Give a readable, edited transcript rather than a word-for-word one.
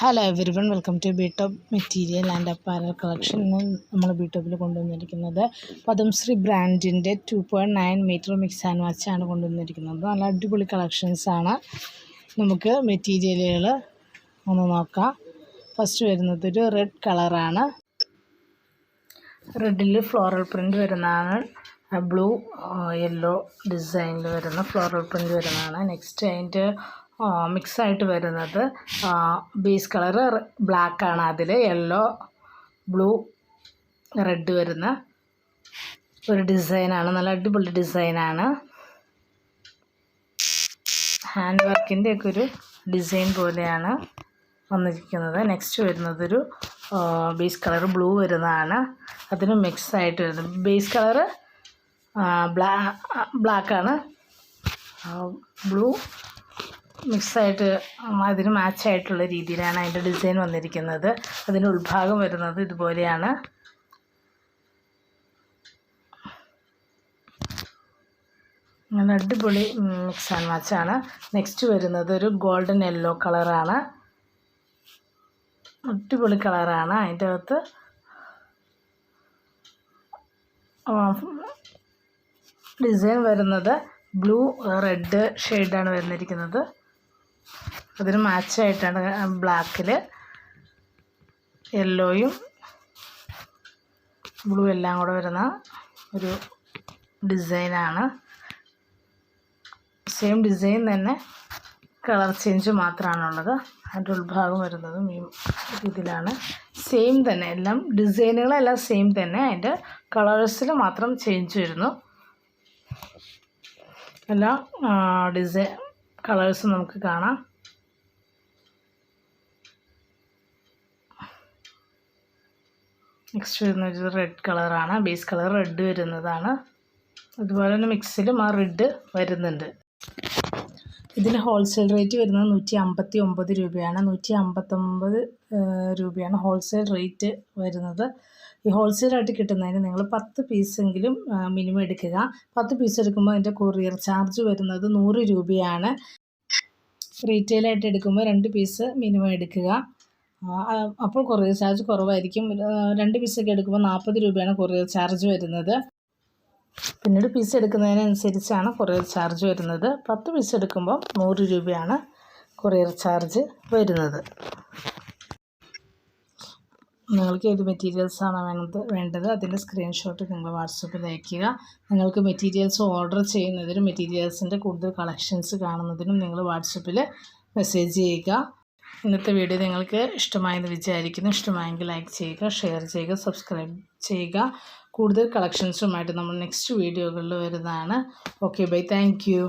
Hello everyone, welcome to Btop material and apparel collection. ഇന്ന് നമ്മൾ ബിടോപ്പിൽ കൊണ്ടുവന്നിരിക്കുന്നത് പദംശ്രീ ബ്രാൻഡിൻ്റെ 2.9 മീറ്റർ മിക്സ് ആൻഡ് മാച്ചാണ് കൊണ്ടുവന്നിരിക്കുന്നത്. നല്ല അടിപൊളി കളക്ഷൻസാണ്. നമുക്ക് മെറ്റീരിയലുകൾ ഒന്ന് നോക്കാം. ഫസ്റ്റ് വരുന്നത് ഒരു റെഡ് കളറാണ്. റെഡിൽ ഫ്ലോറൽ പ്രിൻ്റ് വരുന്നതാണ്. ബ്ലൂ യെല്ലോ ഡിസൈനിൽ വരുന്ന ഫ്ലോറൽ പ്രിൻ്റ് വരുന്നതാണ്. നെക്സ്റ്റ് അതിൻ്റെ മിക്സായിട്ട് വരുന്നത് ബേസ് കളറ് ബ്ലാക്കാണ്. അതിൽ യെല്ലോ ബ്ലൂ റെഡ് വരുന്ന ഒരു ഡിസൈനാണ്. നല്ല അടിപൊളി ഡിസൈനാണ്. ഹാൻഡ് വർക്കിൻ്റെയൊക്കെ ഒരു ഡിസൈൻ പോലെയാണ് വന്നിരിക്കുന്നത്. നെക്സ്റ്റ് വരുന്നതൊരു ബേസ് കളർ ബ്ലൂ വരുന്നതാണ്. അതിന് മിക്സായിട്ട് വരുന്നത് ബേസ് കളറ് ബ്ലാക്കാണ്. ബ്ലൂ മിക്സായിട്ട് അതിന് മാച്ചായിട്ടുള്ള രീതിയിലാണ് അതിൻ്റെ ഡിസൈൻ വന്നിരിക്കുന്നത്. അതിൻ്റെ ഉൾഭാഗം വരുന്നത് ഇതുപോലെയാണ്. അങ്ങനെ അടിപൊളി മിക്സ് ആൻഡ് മാച്ചാണ്. നെക്സ്റ്റ് വരുന്നത് ഒരു ഗോൾഡൻ യെല്ലോ കളറാണ്. അടിപൊളി കളറാണ്. അതിൻ്റെ അകത്ത് ഡിസൈൻ വരുന്നത് ബ്ലൂ റെഡ് ഷെയ്ഡാണ് വന്നിരിക്കുന്നത്. അതിന് മാച്ചായിട്ടാണ് ബ്ലാക്കിൽ യെല്ലോയും ബ്ലൂ എല്ലാം കൂടെ വരുന്ന ഒരു ഡിസൈനാണ്. സെയിം ഡിസൈൻ തന്നെ കളർ ചേഞ്ച് മാത്രമാണുള്ളത്. അതിൻ്റെ ഉൾഭാഗം വരുന്നതും ഈ ഇതിലാണ്. സെയിം തന്നെ എല്ലാം ഡിസൈനുകളെല്ലാം സെയിം തന്നെ. അതിൻ്റെ കളേഴ്സിൽ മാത്രം ചേഞ്ച് വരുന്നു. എല്ലാ ഡിസൈൻ കളേഴ്സും നമുക്ക് കാണാം. നെക്സ്റ്റ് വരുന്നത് റെഡ് കളറാണ്. ബേസ് കളർ റെഡ് വരുന്നതാണ്. അതുപോലെ തന്നെ മിക്സിലും ആ റെഡ് വരുന്നുണ്ട്. ഇതിന് ഹോൾസെയിൽ റേറ്റ് വരുന്നത് 159 രൂപയാണ്. 159 രൂപയാണ് ഹോൾസെയിൽ റേറ്റ് വരുന്നത്. ഈ ഹോൾസെയിലായിട്ട് കിട്ടുന്നതിന് നിങ്ങൾ 10 പീസെങ്കിലും മിനിമം എടുക്കുക. 10 പീസ് എടുക്കുമ്പോൾ അതിൻ്റെ കൊറിയർ ചാർജ് വരുന്നത് 100 രൂപയാണ്. റീറ്റെയിലായിട്ട് എടുക്കുമ്പോൾ 2 പീസ് മിനിമം എടുക്കുക. അപ്പോൾ കൊറിയർ ചാർജ് കുറവായിരിക്കും. 2 പീസൊക്കെ എടുക്കുമ്പോൾ 40 രൂപയാണ് കൊറിയർ ചാർജ് വരുന്നത്. പിന്നീട് പീസ് എടുക്കുന്നതിനനുസരിച്ചാണ് കൊറിയർ ചാർജ് വരുന്നത്. 10 പീസ് എടുക്കുമ്പോൾ 100 രൂപയാണ് കൊറിയർ ചാർജ് വരുന്നത്. നിങ്ങൾക്ക് ഏത് മെറ്റീരിയൽസാണ് വേണ്ടത് അതിൻ്റെ സ്ക്രീൻഷോട്ട് നിങ്ങൾ വാട്സപ്പിൽ അയയ്ക്കുക. നിങ്ങൾക്ക് മെറ്റീരിയൽസ് ഓർഡർ ചെയ്യുന്നതിനും മെറ്റീരിയൽസിൻ്റെ കൂടുതൽ കളക്ഷൻസ് കാണുന്നതിനും നിങ്ങൾ വാട്സപ്പിൽ മെസ്സേജ് ചെയ്യുക. ഇന്നത്തെ വീഡിയോ നിങ്ങൾക്ക് ഇഷ്ടമായെന്ന് വിചാരിക്കുന്നു. ഇഷ്ടമായെങ്കിൽ ലൈക്ക് ചെയ്യുക, ഷെയർ ചെയ്യുക, സബ്സ്ക്രൈബ് ചെയ്യുക. കൂടുതൽ കളക്ഷൻസുമായിട്ട് നമ്മൾ നെക്സ്റ്റ് വീഡിയോകളിൽ വരുന്നതാണ്. Okay, bye, thank U.